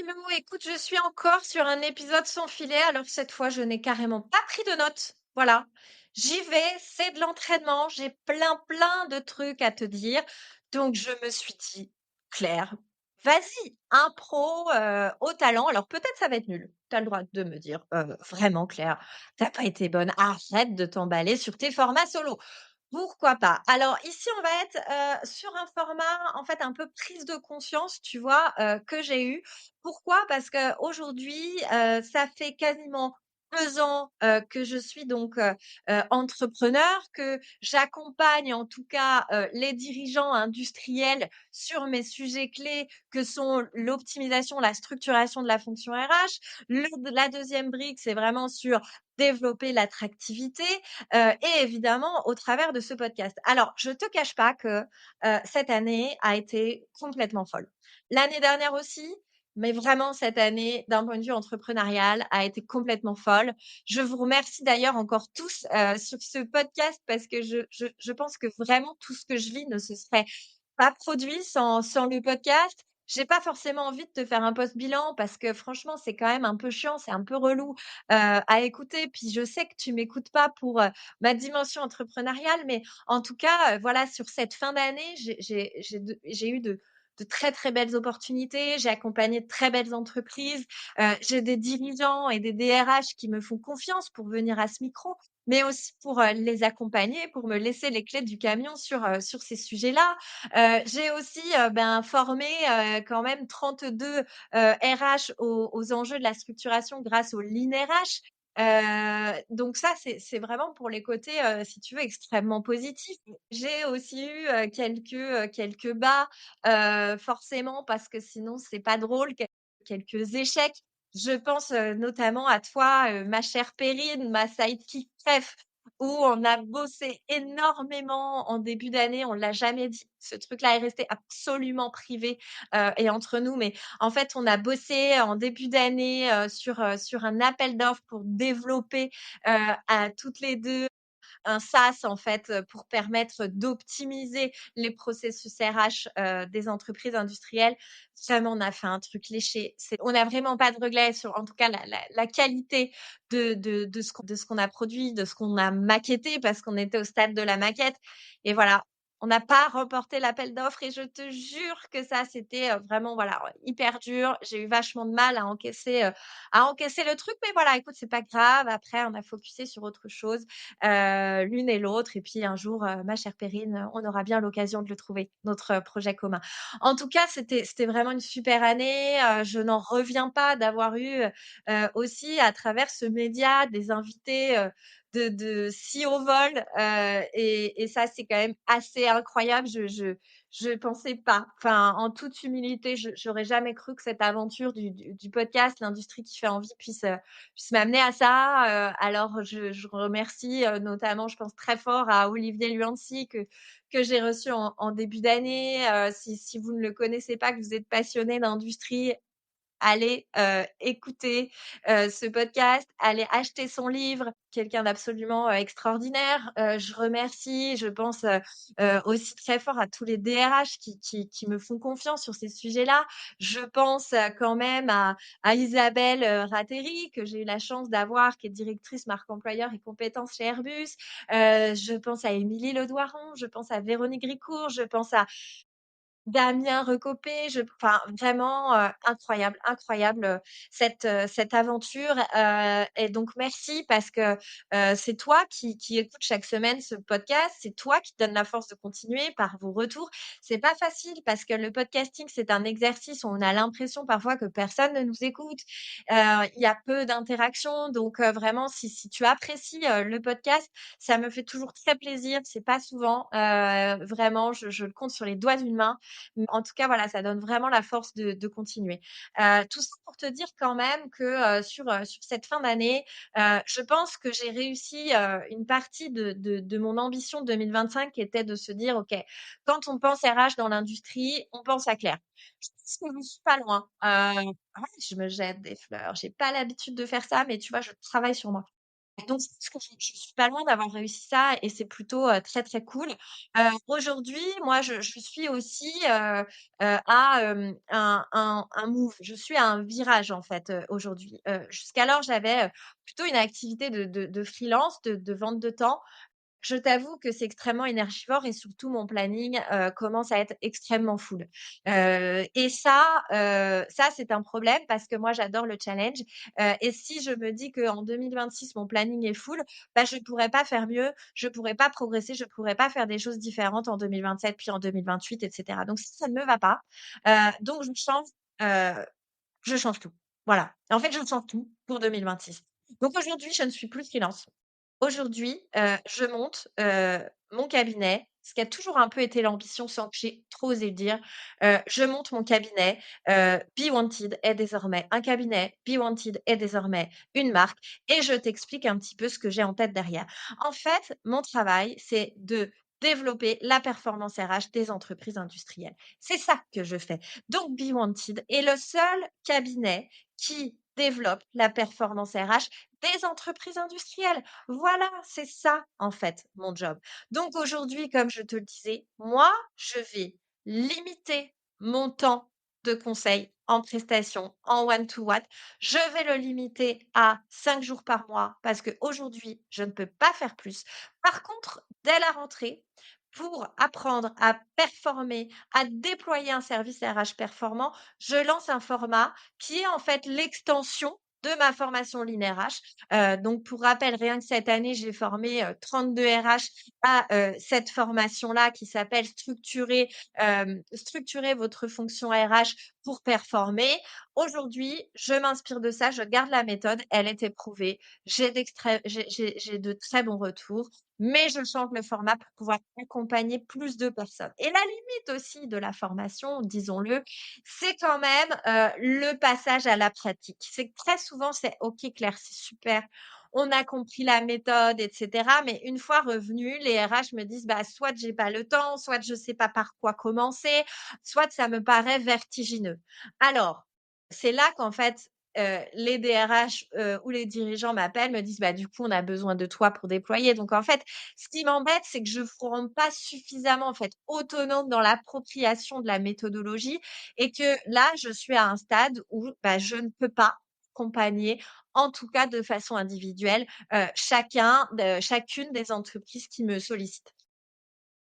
Hello, écoute, je suis encore sur un épisode sans filet. Alors cette fois, je n'ai carrément pas pris de notes. Voilà, j'y vais, c'est de l'entraînement. J'ai plein de trucs à te dire. Donc je me suis dit, Claire, vas-y, impro au talent. Alors peut-être ça va être nul. Tu as le droit de me dire, vraiment, Claire, t'as pas été bonne. Arrête de t'emballer sur tes formats solo. Pourquoi pas? Alors ici, on va être, sur un format, en fait, un peu prise de conscience, tu vois, que j'ai eu. Pourquoi? Parce qu'aujourd'hui, ça fait quasiment 2 ans, que je suis donc, entrepreneur, que j'accompagne en tout cas, les dirigeants industriels sur mes sujets clés que sont l'optimisation, la structuration de la fonction RH. La 2e brique, c'est vraiment sur développer l'attractivité, et évidemment au travers de ce podcast. Alors, je te cache pas que, cette année a été complètement folle. L'année dernière aussi, mais vraiment cette année, d'un point de vue entrepreneurial, a été complètement folle. Je vous remercie d'ailleurs encore tous, sur ce podcast parce que je pense que vraiment tout ce que je vis ne se serait pas produit sans le podcast. J'ai pas forcément envie de te faire un post bilan parce que franchement, c'est quand même un peu chiant, c'est un peu relou, à écouter. Puis je sais que tu m'écoutes pas pour, ma dimension entrepreneuriale, mais en tout cas, voilà, sur cette fin d'année, j'ai eu de très belles opportunités. J'ai accompagné de très belles entreprises. J'ai des dirigeants et des DRH qui me font confiance pour venir à ce micro, mais aussi pour, les accompagner, pour me laisser les clés du camion sur ces sujets-là. J'ai aussi, formé, quand même 32, RH aux enjeux de la structuration grâce au Lean RH. Donc ça, c'est vraiment pour les côtés, si tu veux, extrêmement positifs. J'ai aussi eu, quelques bas, forcément parce que sinon c'est pas drôle, quelques échecs. Je pense, notamment à toi, ma chère Perrine, ma sidekick préf, où on a bossé énormément en début d'année. On l'a jamais dit. Ce truc-là est resté absolument privé, et entre nous, mais en fait, on a bossé en début d'année, sur un appel d'offres pour développer, à toutes les 2 un SaaS en fait, pour permettre d'optimiser les processus RH, des entreprises industrielles. Vraiment, on a fait un truc léché. On n'a vraiment pas de regrets sur en tout cas la qualité de ce qu'on a produit, de ce qu'on a maquetté parce qu'on était au stade de la maquette et voilà. On n'a pas remporté l'appel d'offres et je te jure que ça, c'était, vraiment voilà, hyper dur. J'ai eu vachement de mal à encaisser le truc, mais voilà, écoute, c'est pas grave. Après, on a focusé sur autre chose, l'une et l'autre. Et puis un jour, ma chère Perrine, on aura bien l'occasion de le trouver, notre projet commun. En tout cas, c'était vraiment une super année. Je n'en reviens pas d'avoir eu, aussi à travers ce média des invités, de si haut vol, et ça, c'est quand même assez incroyable. Je pensais pas, enfin, en toute humilité, j'aurais jamais cru que cette aventure du podcast, l'industrie qui fait envie puisse m'amener à ça. Alors je remercie, notamment, je pense très fort à Olivier Luancy que j'ai reçu en début d'année. Si vous ne le connaissez pas, que vous êtes passionné d'industrie, allez, écouter, ce podcast, allez acheter son livre, quelqu'un d'absolument, extraordinaire. Je remercie, je pense, aussi très fort à tous les DRH qui me font confiance sur ces sujets-là. Je pense, quand même à Isabelle, Ratteri, que j'ai eu la chance d'avoir, qui est directrice marque employeur et compétences chez Airbus. Je pense à Émilie Ledoiron, je pense à Véronique Ricourt, je pense à Damien Recopé, enfin vraiment, incroyable, cette aventure, et donc merci parce que, c'est toi qui écoutes chaque semaine ce podcast, c'est toi qui te donne la force de continuer par vos retours. C'est pas facile parce que le podcasting, c'est un exercice où on a l'impression parfois que personne ne nous écoute. Il y a peu d'interactions donc vraiment si tu apprécies, le podcast, ça me fait toujours très plaisir. C'est pas souvent, vraiment je le compte sur les doigts d'une main. En tout cas, voilà, ça donne vraiment la force de continuer. Tout ça pour te dire quand même que, sur cette fin d'année, je pense que j'ai réussi, une partie de mon ambition 2025 qui était de se dire: «OK, quand on pense RH dans l'industrie, on pense à Claire». Je pense que je suis pas loin. Ouais, je me jette des fleurs. J'ai pas l'habitude de faire ça, mais tu vois, je travaille sur moi. Donc je pense que je suis pas loin d'avoir réussi ça et c'est plutôt, très, très cool. Aujourd'hui, moi, je suis aussi, à, un move. Je suis à un virage, en fait, aujourd'hui. Jusqu'alors, j'avais, plutôt une activité de freelance, de vente de temps. Je t'avoue que c'est extrêmement énergivore et surtout mon planning, commence à être extrêmement full. Et ça c'est un problème parce que moi j'adore le challenge, et si je me dis qu'en 2026 mon planning est full, bah, je ne pourrais pas faire mieux, je pourrais pas progresser, je pourrais pas faire des choses différentes en 2027 puis en 2028 et cetera. Donc ça ne me va pas, donc heu, je change tout. Voilà. En fait, je change tout pour 2026. Donc aujourd'hui, je ne suis plus freelance. Aujourd'hui, je monte, mon cabinet, ce qui a toujours un peu été l'ambition sans que j'ai trop osé le dire. Je monte mon cabinet, Be Wanted est désormais un cabinet, Be Wanted est désormais une marque et je t'explique un petit peu ce que j'ai en tête derrière. En fait, mon travail, c'est de développer la performance RH des entreprises industrielles. C'est ça que je fais. Donc Be Wanted est le seul cabinet qui développe la performance RH des entreprises industrielles. Voilà, c'est ça, en fait, mon job. Donc aujourd'hui, comme je te le disais, moi, je vais limiter mon temps de conseil en prestation, en one to one. Je vais le limiter à 5 jours par mois parce qu'aujourd'hui, je ne peux pas faire plus. Par contre, dès la rentrée, pour apprendre à performer, à déployer un service RH performant, je lance un format qui est en fait l'extension de ma formation Lean RH. Donc pour rappel, rien que cette année, j'ai formé, 32 RH à, cette formation-là qui s'appelle «Structurer votre fonction RH pour performer». Aujourd'hui, je m'inspire de ça, je garde la méthode, elle est éprouvée. J'ai de très bons retours, mais je change le format pour pouvoir accompagner plus de personnes et la limite aussi de la formation, disons-le, c'est quand même, le passage à la pratique. C'est que très souvent, c'est OK Claire, c'est super, on a compris la méthode et cetera, mais une fois revenus, les RH me disent: «Bah, soit j'ai pas le temps, soit je sais pas par quoi commencer, soit ça me paraît vertigineux». Alors, c'est là qu'en fait, les DRH, ou les dirigeants m'appellent, me disent: «Bah, du coup, on a besoin de toi pour déployer». Donc en fait, ce qui m'embête, c'est que je ne vous rends pas suffisamment, en fait, autonome dans l'appropriation de la méthodologie et que là, je suis à un stade où, bah, je ne peux pas accompagner, en tout cas de façon individuelle, chacune des entreprises qui me sollicitent.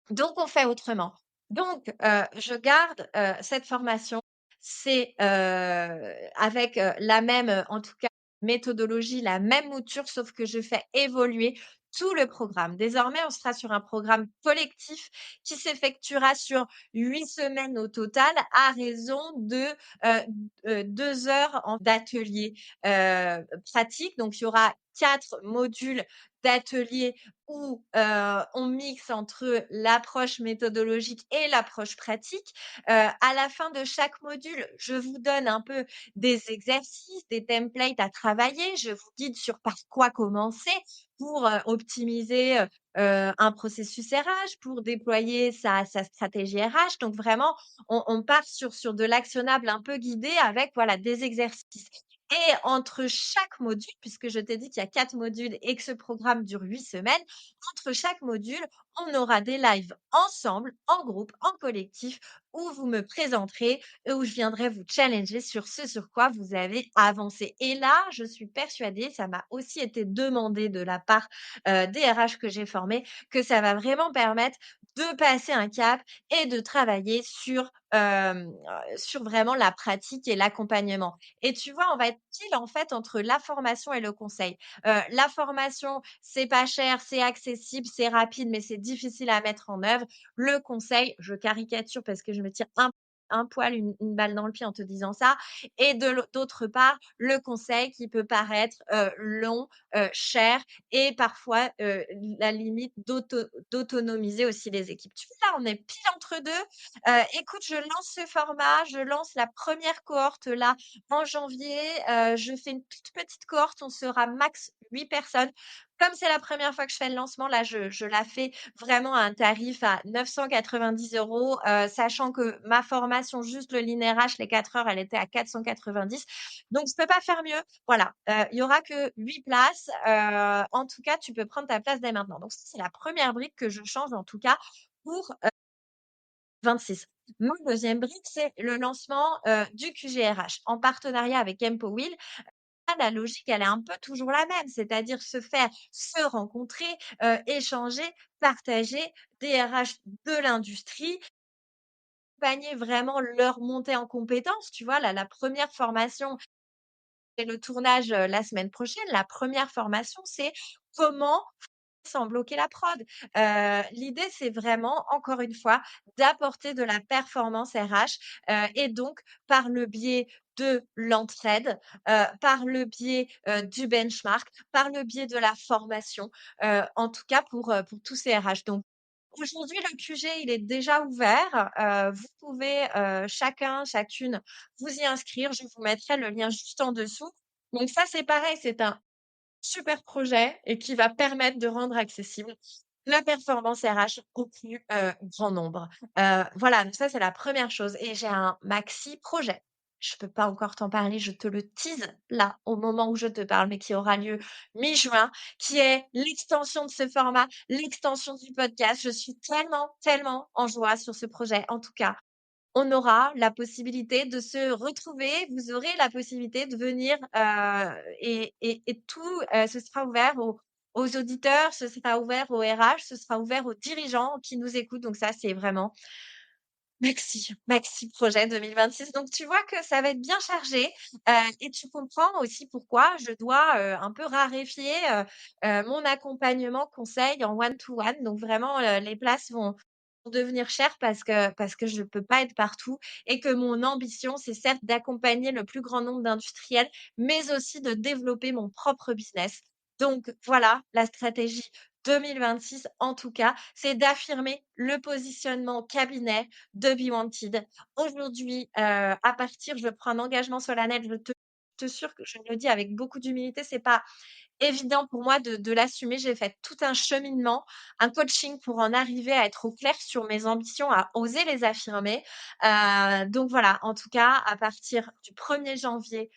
Donc on fait autrement. Donc je garde, cette formation. C'est, avec, la même, en tout cas, méthodologie, la même mouture, sauf que je fais évoluer tout le programme. Désormais, on sera sur un programme collectif qui s'effectuera sur 8 semaines au total à raison de, 2 heures d'atelier, pratique. Donc il y aura 4 modules d'atelier où, on mixe entre l'approche méthodologique et l'approche pratique. À la fin de chaque module, je vous donne un peu des exercices, des templates à travailler. Je vous guide sur par quoi commencer pour, optimiser, un processus RH, pour déployer sa stratégie RH. Donc vraiment, on part sur de l'actionnable un peu guidé avec, voilà, des exercices. Et entre chaque module, puisque je t'ai dit qu'il y a 4 modules et que ce programme dure 8 semaines, entre chaque module, on aura des lives ensemble, en groupe, en collectif, où vous me présenterez et où je viendrai vous challenger sur ce sur quoi vous avez avancé. Et là, je suis persuadée, ça m'a aussi été demandé de la part, des RH que j'ai formés, que ça va vraiment permettre de passer un cap et de travailler sur vraiment la pratique et l'accompagnement. Et tu vois, on va être pile en fait entre la formation et le conseil. La formation, c'est pas cher, c'est accessible, c'est rapide, mais c'est difficile à mettre en œuvre. Le conseil, je caricature parce que je me tire un poil, une balle dans le pied en te disant ça. Et d'autre part, le conseil qui peut paraître long, cher et parfois la limite d'autonomiser aussi les équipes. Tu vois, là, on est pile entre deux. Écoute, je lance ce format, je lance la première cohorte là en janvier. Je fais une toute petite cohorte, on sera max 8 personnes comme c'est la première fois que je fais le lancement, là, je la fais vraiment à un tarif à 990 €, sachant que ma formation, juste le Lean RH, les 4 heures, elle était à 490. Donc je peux pas faire mieux. Voilà, il y aura que 8 places, en tout cas, tu peux prendre ta place dès maintenant. Donc ça, c'est la première brique que je change, en tout cas, pour, 26. Ma deuxième brique, c'est le lancement, du QGRH en partenariat avec Empowill. La logique, elle est un peu toujours la même, c'est-à-dire se rencontrer, échanger, partager des RH de l'industrie, accompagner vraiment leur montée en compétences. Tu vois, la 1re formation et le tournage, la semaine prochaine. La première formation, c'est comment sans bloquer la prod. L'idée, c'est vraiment, encore une fois, d'apporter de la performance RH, et donc par le biais de l'entraide, par le biais, du benchmark, par le biais de la formation, en tout cas pour tous ces RH. Donc aujourd'hui, le QG, il est déjà ouvert, vous pouvez, chacun, chacune vous y inscrire. Je vous mettrai le lien juste en dessous. Donc ça, c'est pareil, c'est un super projet et qui va permettre de rendre accessible la performance RH au plus, grand nombre. Voilà, donc ça, c'est la première chose et j'ai un maxi projet. Je peux pas encore t'en parler, je te le tease là, au moment où je te parle, mais qui aura lieu mi-juin, qui est l'extension de ce format, l'extension du podcast. Je suis tellement, tellement en joie sur ce projet. En tout cas, on aura la possibilité de se retrouver. Vous aurez la possibilité de venir, et tout, ce sera ouvert aux auditeurs, ce sera ouvert aux RH, ce sera ouvert aux dirigeants qui nous écoutent. Donc ça, c'est vraiment maxi projet 2026. Donc tu vois que ça va être bien chargé, et tu comprends aussi pourquoi je dois, un peu raréfier, mon accompagnement conseil en one to one. Donc vraiment, les places vont devenir chères parce que je ne peux pas être partout et que mon ambition, c'est certes d'accompagner le plus grand nombre d'industriels, mais aussi de développer mon propre business. Donc voilà, la stratégie 2026, en tout cas, c'est d'affirmer le positionnement cabinet de Be Wanted. Aujourd'hui, à partir je prends un engagement solennel, je te jure que je le dis avec beaucoup d'humilité, c'est pas évident pour moi de l'assumer. J'ai fait tout un cheminement, un coaching pour en arriver à être au clair sur mes ambitions, à oser les affirmer. Donc voilà, en tout cas, à partir du 1er janvier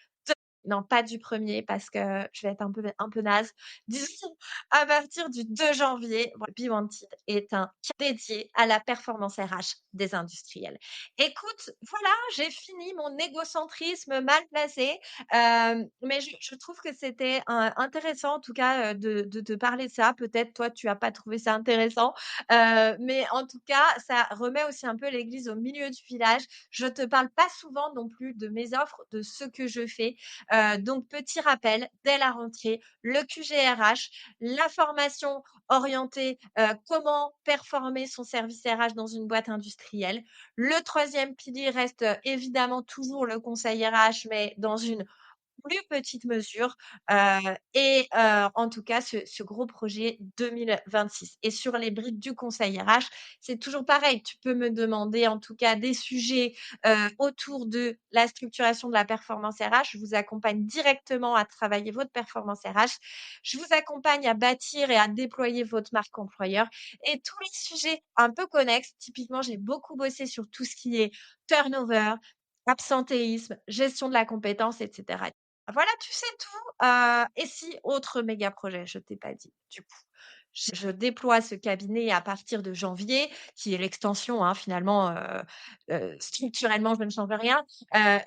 non, pas du 1er parce que je vais être un peu naze. Disons à partir du 2 janvier, voilà, Be Wanted est un dédié à la performance RH des industriels. Écoute, voilà, j'ai fini mon égocentrisme mal placé, mais je trouve que c'était, intéressant en tout cas, de te parler de ça. Peut-être toi, tu as pas trouvé ça intéressant, mais en tout cas, ça remet aussi un peu l'église au milieu du village. Je te parle pas souvent non plus de mes offres, de ce que je fais. Donc petit rappel, dès la rentrée, le QGRH, la formation orientée, comment performer son service RH dans une boîte industrielle. Le troisième pilier reste, évidemment toujours le conseil RH, mais dans une plus petite mesure, en tout cas ce gros projet 2026 et sur les briques du conseil RH, c'est toujours pareil. Tu peux me demander en tout cas des sujets, autour de la structuration de la performance RH. Je vous accompagne directement à travailler votre performance RH. Je vous accompagne à bâtir et à déployer votre marque employeur et tous les sujets un peu connexes. Typiquement, j'ai beaucoup bossé sur tout ce qui est turnover, absentéisme, gestion de la compétence et cetera. Voilà, tu sais tout, et si autre méga projet, je t'ai pas dit, du coup. Je déploie ce cabinet à partir de janvier, qui est l'extension, hein, finalement, structurellement, je ne change rien.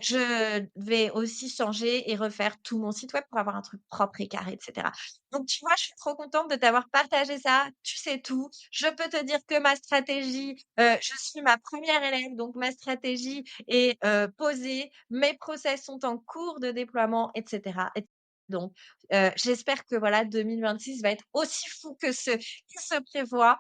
Je vais aussi changer et refaire tout mon site web pour avoir un truc propre et carré et cetera. Donc tu vois, je suis trop contente de t'avoir partagé ça. Tu sais tout. Je peux te dire que ma stratégie, je suis ma première élève, donc ma stratégie est, posée. Mes process sont en cours de déploiement et cetera et donc j'espère que voilà 2026 va être aussi fou que ce qui se prévoit.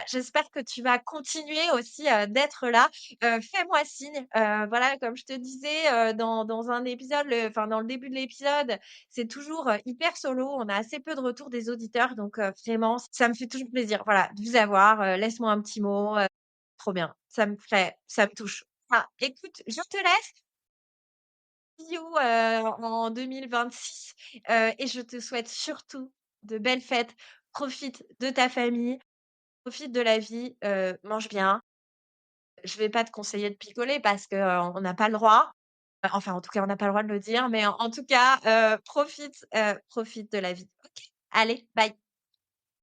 J'espère que tu vas continuer aussi, d'être là. Fais-moi signe, voilà, comme je te disais, dans un épisode, dans le début de l'épisode, c'est toujours, hyper solo. On a assez peu de retours des auditeurs, donc vraiment, ça me fait toujours plaisir, voilà, de vous avoir. Laisse-moi un petit mot, trop bien. Ça me touche. Ah, écoute, je te laisse. Bisous, en 2026, et je te souhaite surtout de belles fêtes, profite de ta famille, profite de la vie, mange bien. Je vais pas te conseiller de picoler parce que, on n'a pas le droit. Enfin, en tout cas, on n'a pas le droit de le dire, mais en tout cas, profite de la vie. OK? Allez, bye.